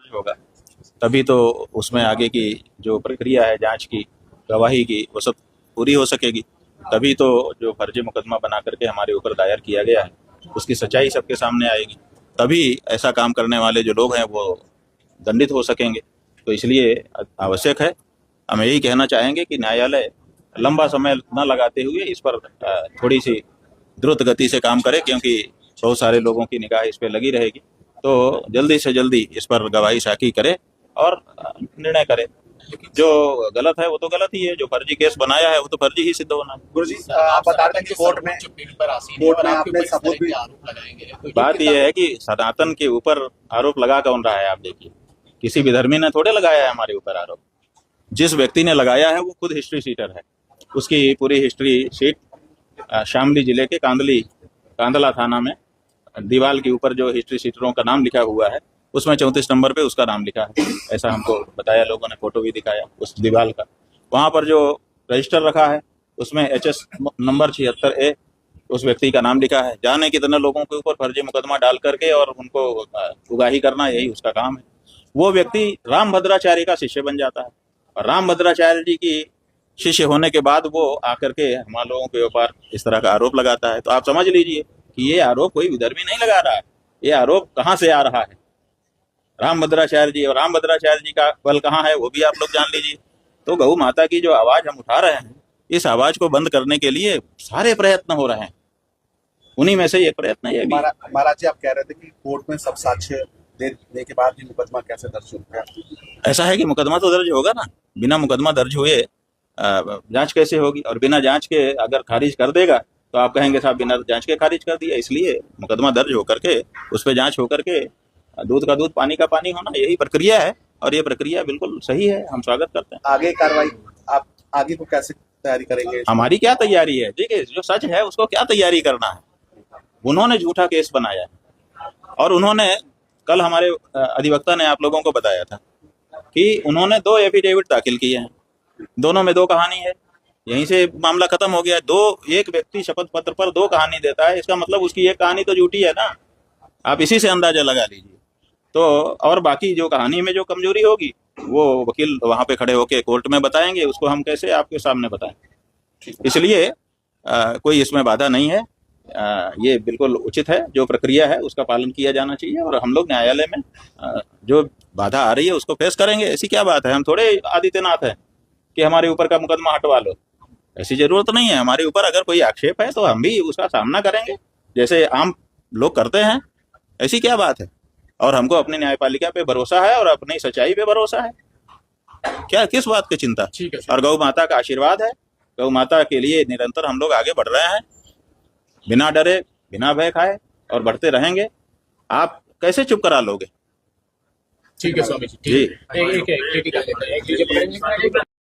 दर्ज होगा तभी तो उसमें आगे की जो प्रक्रिया है जांच की, गवाही की, वो सब पूरी हो सकेगी। तभी तो जो फर्जी मुकदमा बना करके हमारे ऊपर दायर किया गया है उसकी सच्चाई सबके सामने आएगी। तभी ऐसा काम करने वाले जो लोग हैं वो दंडित हो सकेंगे। तो इसलिए आवश्यक है, हम यही कहना चाहेंगे कि न्यायालय लंबा समय न लगाते हुए इस पर थोड़ी सी द्रुत गति से काम करे, क्योंकि बहुत सारे लोगों की निगाह इस पर लगी रहेगी। तो जल्दी से जल्दी इस पर गवाही साखी करे और निर्णय करे। जो गलत है वो तो गलत ही है, जो फर्जी केस बनाया है वो तो फर्जी ही सिद्ध होना है। गुरुजी, आप बता रहे हैं कि कोर्ट में आपने सबूत भी आरोप लगाएंगे। बात यह है कि सनातन के ऊपर आरोप लगा कौन रहा है? आप देखिए, किसी विधर्मी ने थोड़े लगाया है हमारे ऊपर आरोप। जिस व्यक्ति ने लगाया है वो खुद हिस्ट्री सीटर है। उसकी पूरी हिस्ट्री शीट शामली जिले के कांदला थाना में दीवार के ऊपर जो हिस्ट्री सीटरों का नाम लिखा हुआ है उसमें 34 नंबर पे उसका नाम लिखा है। ऐसा हमको बताया, लोगों ने फोटो भी दिखाया उस दीवार का। वहां पर जो रजिस्टर रखा है उसमें HS नंबर 76A उस व्यक्ति का नाम लिखा है। जाने कितने लोगों के ऊपर फर्जी मुकदमा डाल करके और उनको उगाही करना, यही उसका काम है। वो व्यक्ति रामभद्राचार्य का शिष्य बन जाता है और रामभद्राचार्य जी की शिष्य होने के बाद वो आकर के हमारे लोगों के ऊपर इस तरह का आरोप लगाता है। तो आप समझ लीजिए कि ये आरोप कोई विधर्मी नहीं लगा रहा है। ये आरोप कहाँ से आ रहा है? रामभद्राचार्य जी। और रामभद्राचार्य जी का बल कहाँ है वो भी आप लोग जान लीजिए। तो गौ माता की जो आवाज हम उठा रहे हैं, इस आवाज को बंद करने के लिए सारे प्रयत्न हो रहे हैं। उन्हीं में से एक प्रयत्न ये भी। महाराज जी, आप कह रहे थे कि कोर्ट में सब साक्ष्य देने के बाद भी मुकदमा कैसे दर्ज होगा? ऐसा है कि मुकदमा तो दर्ज होगा ना। बिना मुकदमा दर्ज हुए जांच कैसे होगी? और बिना जांच के अगर खारिज कर देगा तो आप कहेंगे साहब बिना जांच के खारिज कर दिया। इसलिए मुकदमा दर्ज होकर के उस पर जांच होकर के दूध का दूध पानी का पानी होना, यही प्रक्रिया है। और ये प्रक्रिया बिल्कुल सही है, हम स्वागत करते हैं। आगे कार्रवाई आप आगे को कैसे तैयारी करेंगे? हमारी क्या तैयारी है? देखिए, जो सच है उसको क्या तैयारी करना है। उन्होंने झूठा केस बनाया और उन्होंने कल हमारे अधिवक्ता ने आप लोगों को बताया था कि उन्होंने 2 एफिडेविट दाखिल किए हैं, दोनों में 2 कहानी है। यहीं से मामला खत्म हो गया। एक व्यक्ति शपथ पत्र पर 2 कहानी देता है, इसका मतलब उसकी एक कहानी तो झूठी है ना। आप इसी से अंदाजा लगा लीजिए। तो और बाकी जो कहानी में जो कमजोरी होगी वो वकील वहां पे खड़े होके कोर्ट में बताएंगे, उसको हम कैसे आपके सामने बताएं। इसलिए कोई इसमें बाधा नहीं है। ये बिल्कुल उचित है, जो प्रक्रिया है उसका पालन किया जाना चाहिए। और हम लोग न्यायालय में जो बाधा आ रही है उसको फेस करेंगे। ऐसी क्या बात है? हम थोड़े आदित्यनाथ हैं कि हमारे ऊपर का मुकदमा हटवा लो। ऐसी जरूरत नहीं है। हमारे ऊपर अगर कोई आक्षेप है तो हम भी उसका सामना करेंगे जैसे आम लोग करते हैं। ऐसी क्या बात है? और हमको अपनी न्यायपालिका पे भरोसा है और अपनी सच्चाई पे भरोसा है। क्या किस बात की चिंता? ठीक है। और गौ माता का आशीर्वाद है। गौ माता के लिए निरंतर हम लोग आगे बढ़ रहे हैं, बिना डरे बिना भय खाए, और बढ़ते रहेंगे। आप कैसे चुप करा लोगे? ठीक है स्वामी जी। जी। एक